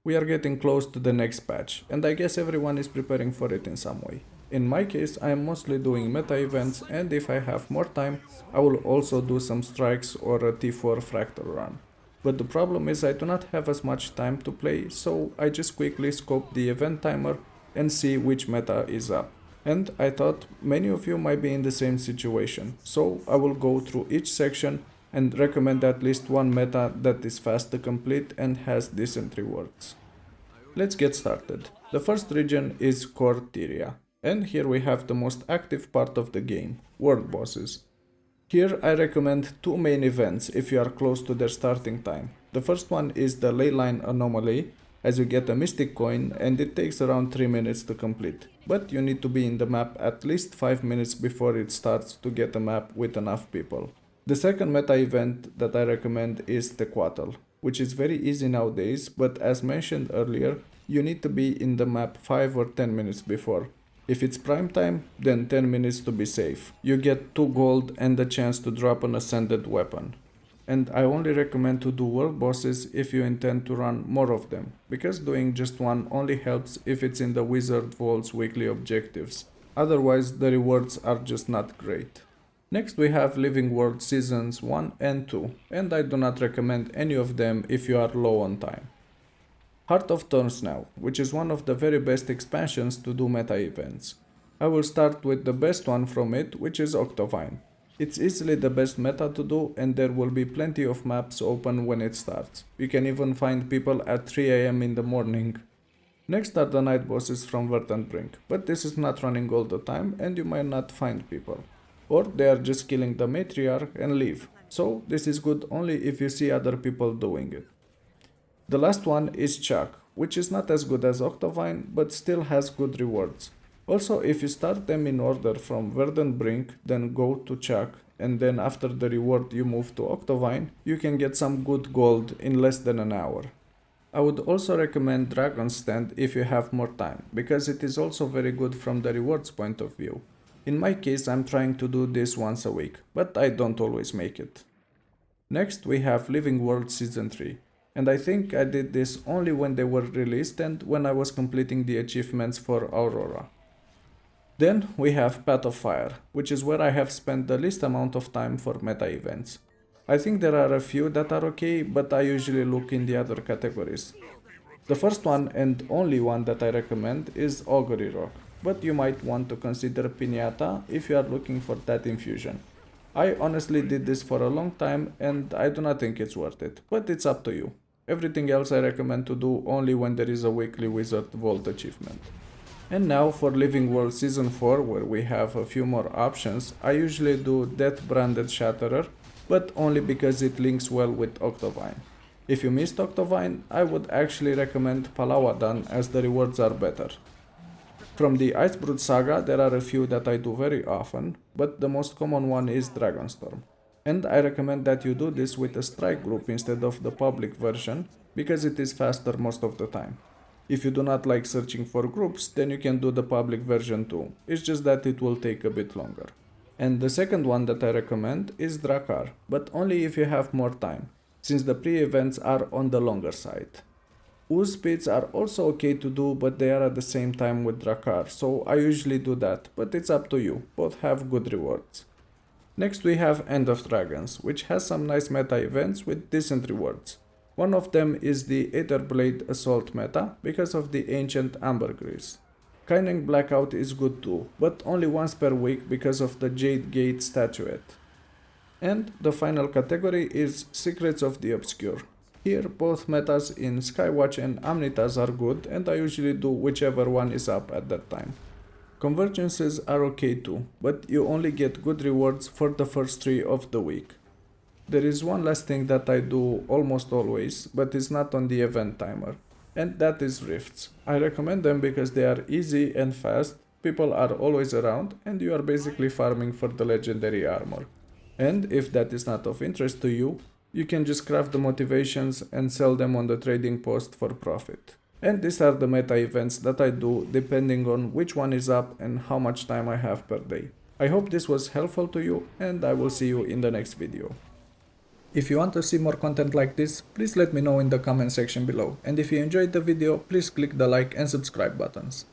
We are getting close to the next patch, and I guess everyone is preparing for it in some way. In my case, I am mostly doing meta events, and if I have more time, I will also do some strikes or a T4 fractal run. But the problem is I do not have as much time to play, so I just quickly scope the event timer and see which meta is up. And I thought many of you might be in the same situation, so I will go through each section and recommend at least one meta that is fast to complete and has decent rewards. Let's get started. The first region is Cortia, and here we have the most active part of the game, world bosses. Here I recommend two main events if you are close to their starting time. The first one is the Leyline Anomaly, as you get a mystic coin and it takes around 3 minutes to complete. But you need to be in the map at least 5 minutes before it starts to get a map with enough people. The second meta event that I recommend is the Quattle, which is very easy nowadays, but as mentioned earlier, you need to be in the map 5 or 10 minutes before. If it's prime time, then 10 minutes to be safe. You get 2 gold and the chance to drop an ascended weapon. And I only recommend to do world bosses if you intend to run more of them, because doing just one only helps if it's in the Wizard Vault's weekly objectives. Otherwise, the rewards are just not great. Next we have Living World Seasons 1 and 2, and I do not recommend any of them if you are low on time. Heart of Thorns now, which is one of the very best expansions to do meta events. I will start with the best one from it, which is Octovine. It's easily the best meta to do, and there will be plenty of maps open when it starts. You can even find people at 3 AM in the morning. Next are the night bosses from Verdant Brink, but this is not running all the time and you might not find people. Or they are just killing the matriarch and leave. So this is good only if you see other people doing it. The last one is Chuck, which is not as good as Octovine but still has good rewards. Also, if you start them in order from Verdant Brink, then go to Chuck, and then after the reward you move to Octovine, you can get some good gold in less than an hour. I would also recommend Dragon's Stand if you have more time, because it is also very good from the rewards point of view. In my case, I'm trying to do this once a week, but I don't always make it. Next we have Living World Season 3, and I think I did this only when they were released and when I was completing the achievements for Aurora. Then we have Path of Fire, which is where I have spent the least amount of time for meta events. I think there are a few that are okay, but I usually look in the other categories. The first one and only one that I recommend is Augury Rock, but you might want to consider Piñata if you are looking for that infusion. I honestly did this for a long time and I do not think it's worth it, but it's up to you. Everything else I recommend to do only when there is a weekly Wizard Vault achievement. And now for Living World Season 4, where we have a few more options. I usually do Death Branded Shatterer, but only because it links well with Octovine. If you missed Octovine, I would actually recommend Palawadan as the rewards are better. From the Icebrood saga, there are a few that I do very often, but the most common one is Dragonstorm. And I recommend that you do this with a strike group instead of the public version, because it is faster most of the time. If you do not like searching for groups, then you can do the public version too, it's just that it will take a bit longer. And the second one that I recommend is Drakkar, but only if you have more time, since the pre-events are on the longer side. Ooze Pits are also okay to do, but they are at the same time with Drakkar, so I usually do that, but it's up to you, both have good rewards. Next we have End of Dragons, which has some nice meta events with decent rewards. One of them is the Aetherblade Assault meta because of the Ancient Ambergris. Kyning Blackout is good too, but only once per week because of the Jade Gate statuette. And the final category is Secrets of the Obscure. Here both metas in Skywatch and Amnitas are good and I usually do whichever one is up at that time. Convergences are okay too, but you only get good rewards for the first 3 of the week. There is one last thing that I do almost always, but it's not on the event timer, and that is rifts. I recommend them because they are easy and fast, people are always around, and you are basically farming for the legendary armor. And if that is not of interest to you, you can just craft the motivations and sell them on the trading post for profit. And these are the meta events that I do depending on which one is up and how much time I have per day. I hope this was helpful to you and I will see you in the next video. If you want to see more content like this, please let me know in the comment section below, and if you enjoyed the video, please click the like and subscribe buttons.